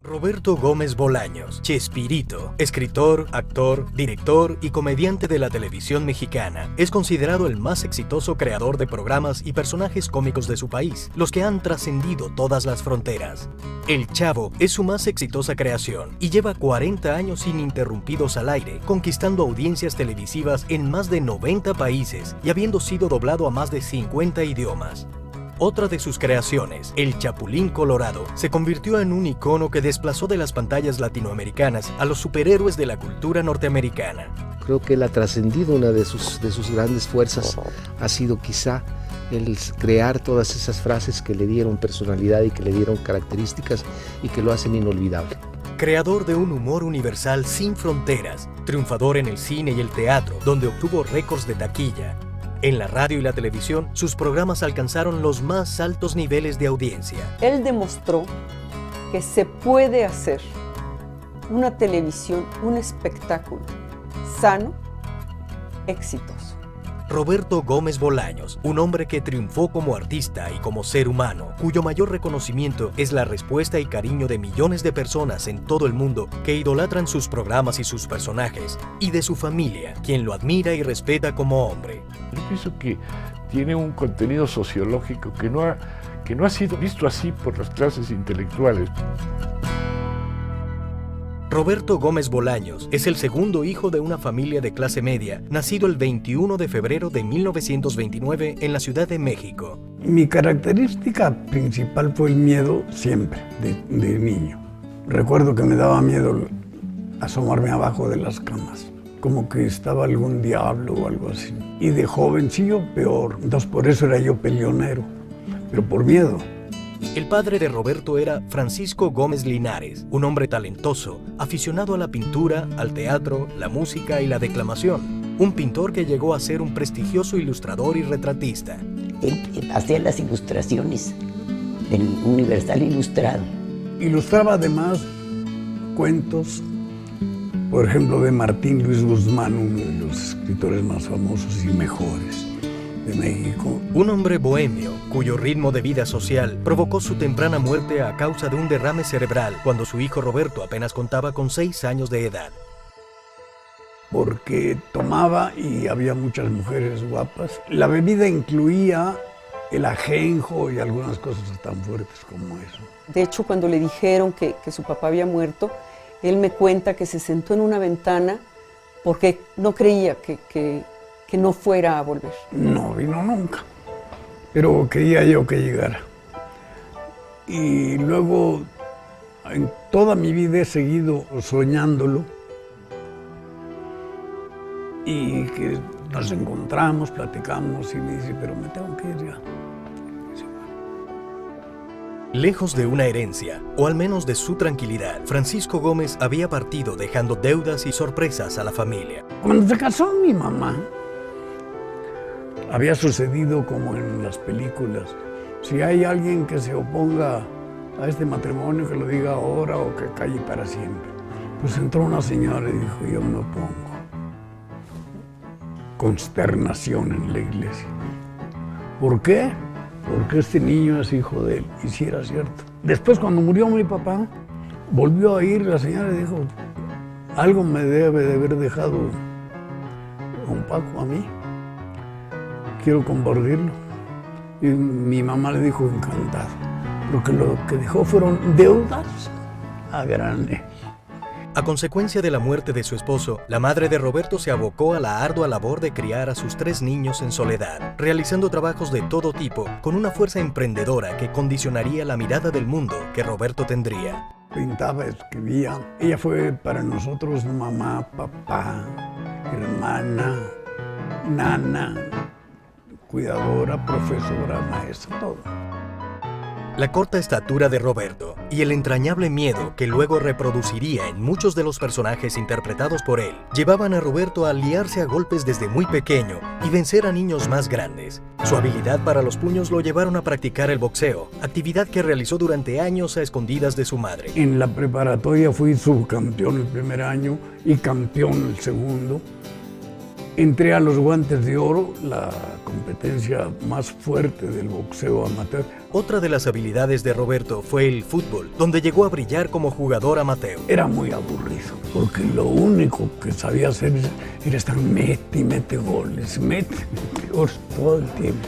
Roberto Gómez Bolaños, Chespirito, escritor, actor, director y comediante de la televisión mexicana, es considerado el más exitoso creador de programas y personajes cómicos de su país, los que han trascendido todas las fronteras. El Chavo es su más exitosa creación y lleva 40 años ininterrumpidos al aire, conquistando audiencias televisivas en más de 90 países y habiendo sido doblado a más de 50 idiomas. Otra de sus creaciones, El Chapulín Colorado, se convirtió en un icono que desplazó de las pantallas latinoamericanas a los superhéroes de la cultura norteamericana. Creo que él ha trascendido. Una de sus grandes fuerzas ha sido quizá el crear todas esas frases que le dieron personalidad y que le dieron características y que lo hacen inolvidable. Creador de un humor universal sin fronteras, triunfador en el cine y el teatro, donde obtuvo récords de taquilla. En la radio y la televisión, sus programas alcanzaron los más altos niveles de audiencia. Él demostró que se puede hacer una televisión, un espectáculo sano, exitoso. Roberto Gómez Bolaños, un hombre que triunfó como artista y como ser humano, cuyo mayor reconocimiento es la respuesta y cariño de millones de personas en todo el mundo que idolatran sus programas y sus personajes, y de su familia, quien lo admira y respeta como hombre. Yo pienso que tiene un contenido sociológico que no ha sido visto así por las clases intelectuales. Roberto Gómez Bolaños es el segundo hijo de una familia de clase media, nacido el 21 de febrero de 1929 en la Ciudad de México. Mi característica principal fue el miedo siempre, de niño. Recuerdo que me daba miedo asomarme abajo de las camas, como que estaba algún diablo o algo así. Y de jovencillo peor, entonces por eso era yo peleonero, pero por miedo. El padre de Roberto era Francisco Gómez Linares, un hombre talentoso, aficionado a la pintura, al teatro, la música y la declamación. Un pintor que llegó a ser un prestigioso ilustrador y retratista. Él hacía las ilustraciones del Universal Ilustrado. Ilustraba además cuentos, por ejemplo, de Martín Luis Guzmán, uno de los escritores más famosos y mejores de México. Un hombre bohemio, cuyo ritmo de vida social provocó su temprana muerte a causa de un derrame cerebral cuando su hijo Roberto apenas contaba con 6 años de edad. Porque tomaba y había muchas mujeres guapas. La bebida incluía el ajenjo y algunas cosas tan fuertes como eso. De hecho, cuando le dijeron que su papá había muerto, él me cuenta que se sentó en una ventana porque no creía que no fuera a volver. No vino nunca, pero quería yo que llegara. Y luego, en toda mi vida he seguido soñándolo y que nos encontramos, platicamos y me dice, pero me tengo que ir ya. Lejos de una herencia, o al menos de su tranquilidad, Francisco Gómez había partido dejando deudas y sorpresas a la familia. Cuando se casó mi mamá, había sucedido como en las películas. Si hay alguien que se oponga a este matrimonio, que lo diga ahora o que calle para siempre. Pues entró una señora y dijo, yo me opongo. Consternación en la iglesia. ¿Por qué? Porque este niño es hijo de él, y si era cierto. Después, cuando murió mi papá, volvió a ir la señora y dijo, algo me debe de haber dejado don Paco a mí. Quiero compartirlo. Y mi mamá le dijo encantado, porque lo que dejó fueron deudas a grande. A consecuencia de la muerte de su esposo, la madre de Roberto se abocó a la ardua labor de criar a sus 3 niños en soledad, realizando trabajos de todo tipo, con una fuerza emprendedora que condicionaría la mirada del mundo que Roberto tendría. Pintaba, escribía. Ella fue para nosotros mamá, papá, hermana, nana, cuidadora, profesora, maestra, todo. La corta estatura de Roberto y el entrañable miedo que luego reproduciría en muchos de los personajes interpretados por él, llevaban a Roberto a liarse a golpes desde muy pequeño y vencer a niños más grandes. Su habilidad para los puños lo llevaron a practicar el boxeo, actividad que realizó durante años a escondidas de su madre. En la preparatoria fui subcampeón el primer año y campeón el segundo. Entré a los Guantes de Oro, la competencia más fuerte del boxeo amateur. Otra de las habilidades de Roberto fue el fútbol, donde llegó a brillar como jugador amateur. Era muy aburrido, porque lo único que sabía hacer era estar mete y mete goles, mete goles todo el tiempo.